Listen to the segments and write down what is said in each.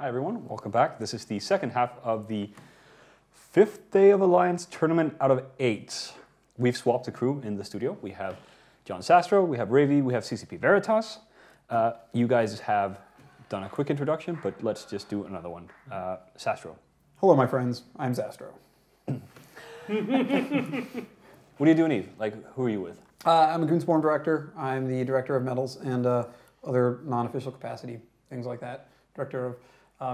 everyone, welcome back. This is the second half of the 5th Day of Alliance tournament out of 8. We've swapped the crew in the studio. We have John Sastro, we have Ravi, we have CCP Veritas. You guys have done a quick introduction, but let's just do another one. Sastro. Hello, my friends. I'm Sastro. What are you doing, Eve? Like, who are you with? I'm a Goonswarm director. I'm the director of medals and other non-official capacity, things like that. Director of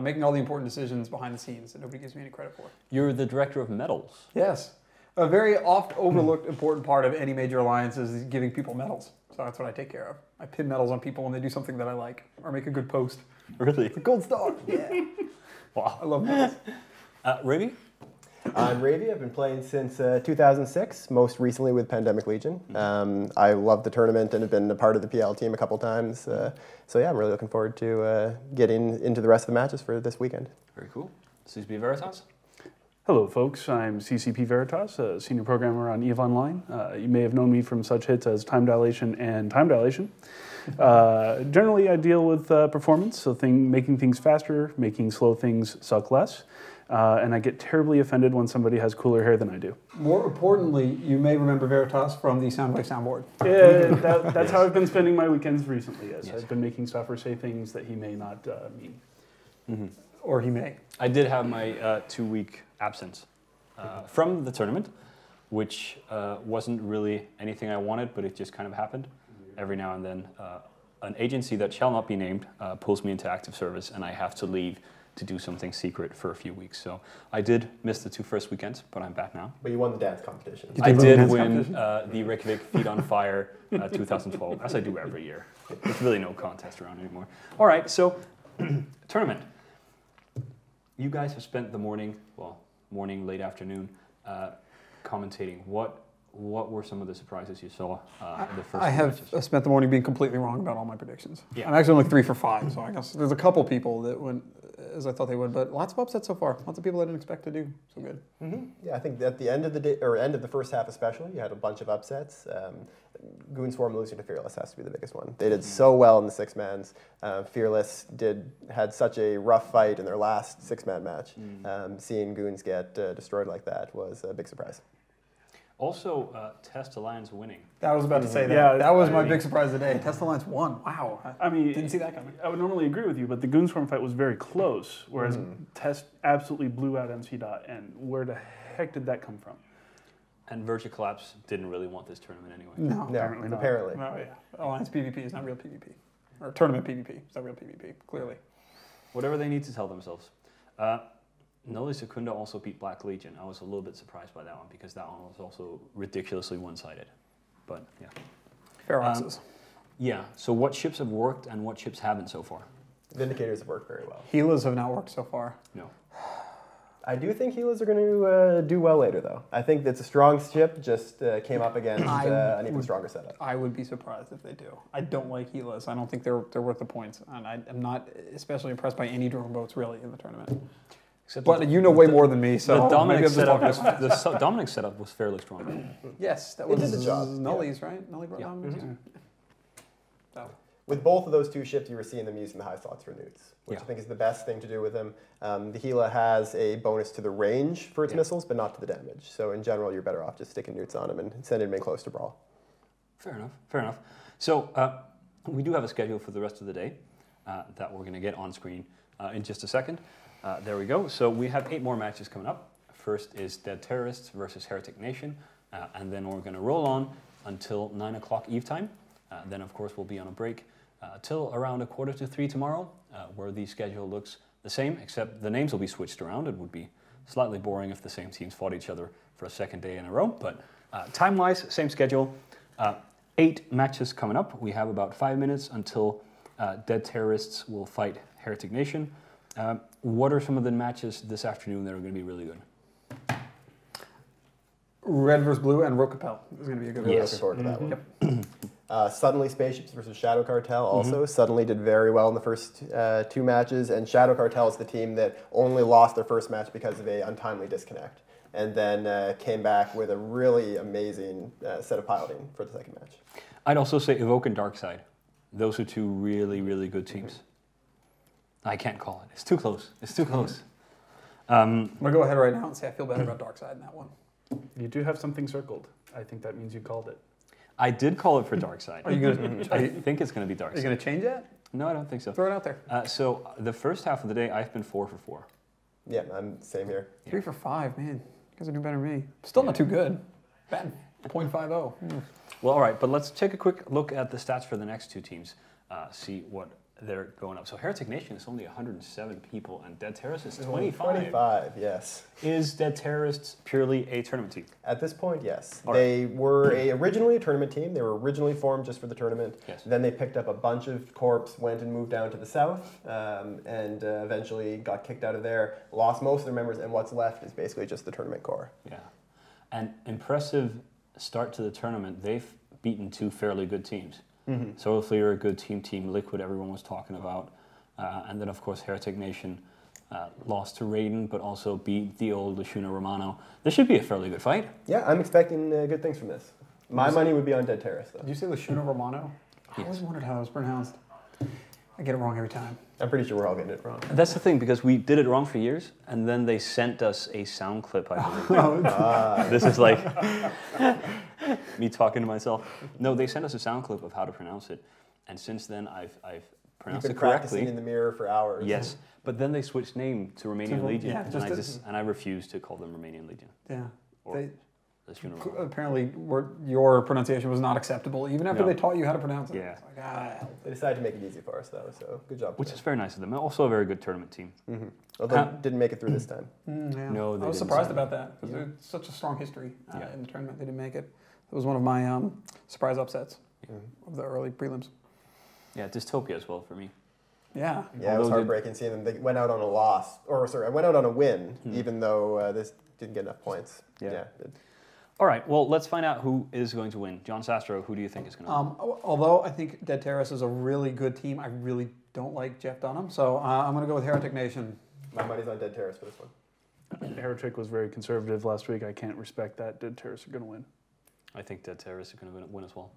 making all the important decisions behind the scenes that nobody gives me any credit for. You're the director of medals. Yes. A very oft overlooked important part of any major alliance is giving people medals. So that's what I take care of. I pin medals on people when they do something that I like or make a good post. Really? The gold star. Yeah. Wow. I love medals. Ravi? I'm Ravi. I've been playing since 2006, most recently with Pandemic Legion. I love the tournament and have been a part of the PL team a couple times. So yeah, I'm really looking forward to getting into the rest of the matches for this weekend. Very cool. CCP Veritas? Hello, folks. I'm CCP Veritas, a senior programmer on EVE Online. You may have known me from such hits as Time Dilation and Time Dilation. Generally, I deal with performance, so making things faster, making slow things suck less. And I get terribly offended when somebody has cooler hair than I do. More importantly, you may remember Veritas from the Soundwave soundboard. Yeah, that's how I've been spending my weekends recently. Yes. I've been making Stoffer say things that he may not mean. Mm-hmm. Or he may. I did have my 2-week absence from the tournament, which wasn't really anything I wanted, but it just kind of happened. Every now and then, an agency that shall not be named pulls me into active service, and I have to leave to do something secret for a few weeks. So I did miss the 2 first weekends, but I'm back now. But you won the dance competition. I did win the Reykjavik Feet on Fire 2012, as I do every year. There's really no contest around anymore. All right, so tournament. You guys have spent the morning, late afternoon, commentating. What were some of the surprises you saw in the first I have matches? spent the morning being completely wrong about all my predictions. Yeah. I'm actually only 3 for 5, so I guess there's a couple people that went as I thought they would, but lots of upsets so far. Lots of people I didn't expect to do so good. Mm-hmm. Yeah, I think at the end of the day, or end of the first half especially, you had a bunch of upsets. Goonswarm losing to Fearless has to be the biggest one. They did so well in the 6-mans. Fearless had such a rough fight in their last 6-man match. Seeing Goons get destroyed like that was a big surprise. Also, Test Alliance winning. I was about to say that. Yeah, that was my big surprise today. Test Alliance won. Wow. I mean, didn't see that coming. I would normally agree with you, but the Goonswarm fight was very close, whereas Test absolutely blew out MC Dot. And where the heck did that come from? And Virtua Collapse didn't really want this tournament anyway. No, apparently not. Apparently. No, yeah. Alliance PvP is not real PvP. Or tournament PvP is not real PvP, clearly. Whatever they need to tell themselves. Noli Secunda also beat Black Legion. I was a little bit surprised by that one because that one was also ridiculously one-sided. But yeah. Fair answers. Yeah, so what ships have worked and what ships haven't so far? Vindicators have worked very well. Helas have not worked so far. No. I do think Helas are going to do well later, though. I think it's a strong ship, just came up against an even stronger setup. I would be surprised if they do. I don't like Helas. I don't think they're worth the points. And I'm not especially impressed by any drone boats, really, in the tournament. But you know way more than me, so the Dominic maybe Dominic setup was fairly strong. Yes, that was did the job. Nullies, right? Nully brought Dominics? So, with both of those 2 ships, you were seeing them using the high slots for newts, which I think is the best thing to do with them. The Gila has a bonus to the range for its missiles, but not to the damage. So in general, you're better off just sticking newts on them and sending them in close to brawl. Fair enough, fair enough. So we do have a schedule for the rest of the day that we're going to get on screen in just a second. There we go. So we have 8 more matches coming up. First is Dead Terrorists versus Heretic Nation, and then we're going to roll on until 9 o'clock Eve time. Then, of course, we'll be on a break till around 2:45 tomorrow, where the schedule looks the same, except the names will be switched around. It would be slightly boring if the same teams fought each other for a second day in a row, but time-wise, same schedule. 8 matches coming up. We have about 5 minutes until Dead Terrorists will fight Heretic Nation. What are some of the matches this afternoon that are going to be really good? Red versus Blue and Rokapel is going to be a good one. Really looking forward to that one. Suddenly Spaceships versus Shadow Cartel also. Suddenly did very well in the first 2 matches, and Shadow Cartel is the team that only lost their first match because of an untimely disconnect, and then came back with a really amazing set of piloting for the second match. I'd also say Evoke and Darkside. Those are 2 really, really good teams. I can't call it. It's too close. It's too close. I'm going to go ahead right now and say I feel better about Dark Side in that one. You do have something circled. I think that means you called it. I did call it for Dark Side. Are you going I think it's going to be Dark Are you Side. going to change that? No, I don't think so. Throw it out there. So the first half of the day, I've been 4 for 4. Yeah, I'm same here. 3 for 5, man. You guys are doing better than me. Still not too good. Batting 0.50. Well, all right, but let's take a quick look at the stats for the next two teams. See what they're going up. So Heretic Nation is only 107 people, and Dead Terrorists is 25. 25, yes. Is Dead Terrorists purely a tournament team? At this point, yes. All They were originally a tournament team. They were originally formed just for the tournament. Yes. Then they picked up a bunch of corps, went and moved down to the south, and eventually got kicked out of there, lost most of their members, and what's left is basically just the tournament core. Yeah. And impressive start to the tournament. They've beaten 2 fairly good teams. Solar Fleer, a good team. Team Liquid, everyone was talking about. And then, of course, Heretic Nation lost to Raiden, but also beat the old Lashuna Romano. This should be a fairly good fight. Yeah, I'm expecting good things from this. My money would be on Dead Terrorists, though. Did you say Lashuna Romano? I always wondered how it was pronounced. I get it wrong every time. I'm pretty sure we're all getting it wrong. That's the thing, because we did it wrong for years, and then they sent us a sound clip, I believe. This is like me talking to myself. No, they sent us a sound clip of how to pronounce it, and since then I've You've pronounced been it practicing correctly. in the mirror for hours. Yes, but then they switched name to Romanian Legion, yeah, and I refuse to call them Romanian Legion. Yeah. Or They, Lashuna Romano. apparently, your pronunciation was not acceptable, even after No. they taught you how to pronounce it. Yeah. It's like, They decided to make it easy for us, though, so good job. Which is very nice of them. Also a very good tournament team. Although didn't make it through this time. yeah. No, they I was didn't surprised sign about that because it's such a strong history Yeah. in the tournament. They didn't make it. It was one of my surprise upsets of the early prelims. Yeah, Dystopia as well for me. Yeah. Yeah, it was Although heartbreaking seeing them. They went out on a loss, or sorry, I went out on a win, even though this didn't get enough points. Yeah. All right, well, let's find out who is going to win. John Sastro, who do you think is going to win? Although I think Dead Terrorists is a really good team, I really don't like Jeff Dunham. So I'm going to go with Heretic Nation. My money's on Dead Terrorists for this one. Heretic was very conservative last week. I can't respect that. Dead Terrorists are going to win. I think Dead Terrorists are going to win as well.